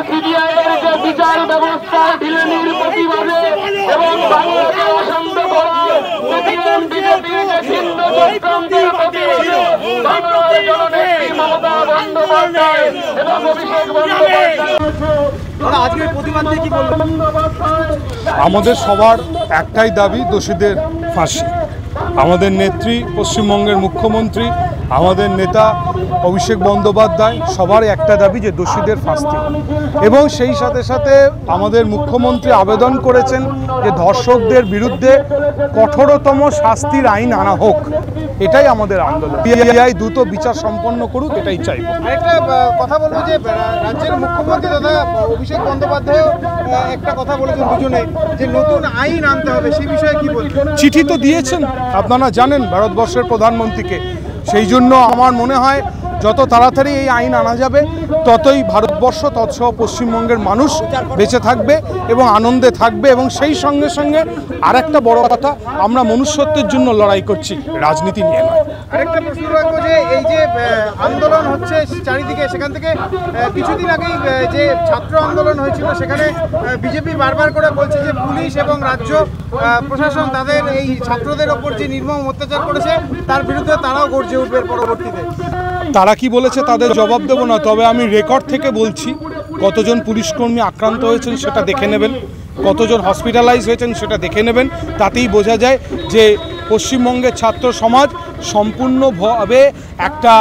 সিবিআইয়ের যে বিচার ব্যবস্থা ঢিলেমির প্রতিবাদে এবং বাংলাকে অশান্ত করা সিপিএম বিজেপির যে ছিন্ন চক্রান্তের প্রতিবাদে বাংলার জননেত্রী মমতা বন্দ্যোপাধ্যায় এবং অভিষেক বন্দ্যোপাধ্যায় আজকের প্রতিবাদ নিয়ে কি বলবেন? আমাদের সবার একটাই দাবি, দোষীদের ফাঁসি। আমাদের নেত্রী, পশ্চিমবঙ্গের মুখ্যমন্ত্রী, আমাদের নেতা অভিষেক বন্দ্যোপাধ্যায় সবার একটা দাবি যে দোষীদের ফাঁসি। এবং সেই সাথে সাথে আমাদের মুখ্যমন্ত্রী আবেদন করেছেন যে ধর্ষকদের বিরুদ্ধে কঠোরতম শাস্তির আইন আনা হোক। এটাই আমাদের আন্দোলন। সিবিআই দ্রুত বিচার সম্পন্ন করুক, এটাই চাইব। আরেকটা কথা বলবো যে রাজ্যের মুখ্যমন্ত্রী তথা অভিষেক বন্দ্যোপাধ্যায়ও একটা কথা বলেছেন দুজনে যে নতুন আইন আনতে হবে, সেই বিষয়ে কি বলছেন? চিঠি তো দিয়েছেন, আপনারা জানেন, ভারতবর্ষের প্রধানমন্ত্রীকে। সেই জন্য আমার মনে হয় যত তাড়াতাড়ি এই আইন আনা যাবে ততই ভারতবর্ষ তৎসহ পশ্চিমবঙ্গের মানুষ বেঁচে থাকবে এবং আনন্দে থাকবে। এবং সেই সঙ্গে সঙ্গে আরেকটা বড় কথা, আমরা মনুষ্যত্বের জন্য লড়াই করছি, রাজনীতি নিয়ে নয়। আরেকটা প্রশ্ন রাখবো যে এই যে আন্দোলন হচ্ছে চারিদিকে, সেখান থেকে কিছুদিন আগেই যে ছাত্র আন্দোলন হয়েছিল সেখানে বিজেপি বারবার করে বলছে যে পুলিশ এবং রাজ্য প্রশাসন তাদের এই ছাত্রদের ওপর যে নির্মম অত্যাচার করেছে তার বিরুদ্ধে তারাও গর্জে উঠবে পরবর্তীতে। তারা কি বলেছে তাদের জবাব দেব না, তবে আমি রেকর্ড থেকে বলছি কতজন পুলিশকর্মী আক্রান্ত হয়েছেন সেটা দেখে নেবেন, কতজন হসপিটালাইজ হয়েছেন সেটা দেখে নেবেন। তাতেই বোঝা যায় যে পশ্চিমবঙ্গের ছাত্র সমাজ সম্পূর্ণভাবে একটা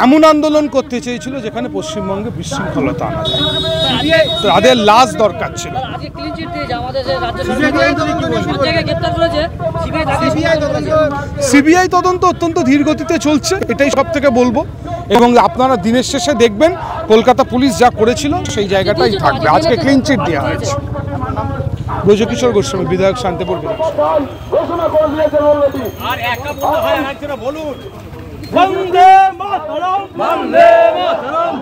এমন আন্দোলন করতে চেয়েছিল যেখানে পশ্চিমবঙ্গে বিশৃঙ্খলতা আনা যায়। তাদের লাশ দরকার ছিল। সিবিআই তদন্ত অত্যন্ত ধীর গতিতে চলছে, এটাই সব থেকে বলবো। এবং আপনারা দিনের শেষে দেখবেন কলকাতা পুলিশ যা করেছিল সেই জায়গাটাই থাকবে। আজকে ক্লিন চিট দেওয়া হয়েছে। ব্রজকিশোর গোস্বামী, বিধায়ক, শান্তিপুর বিধানসভা। বন্দে মাতরম, বন্দে মাতরম।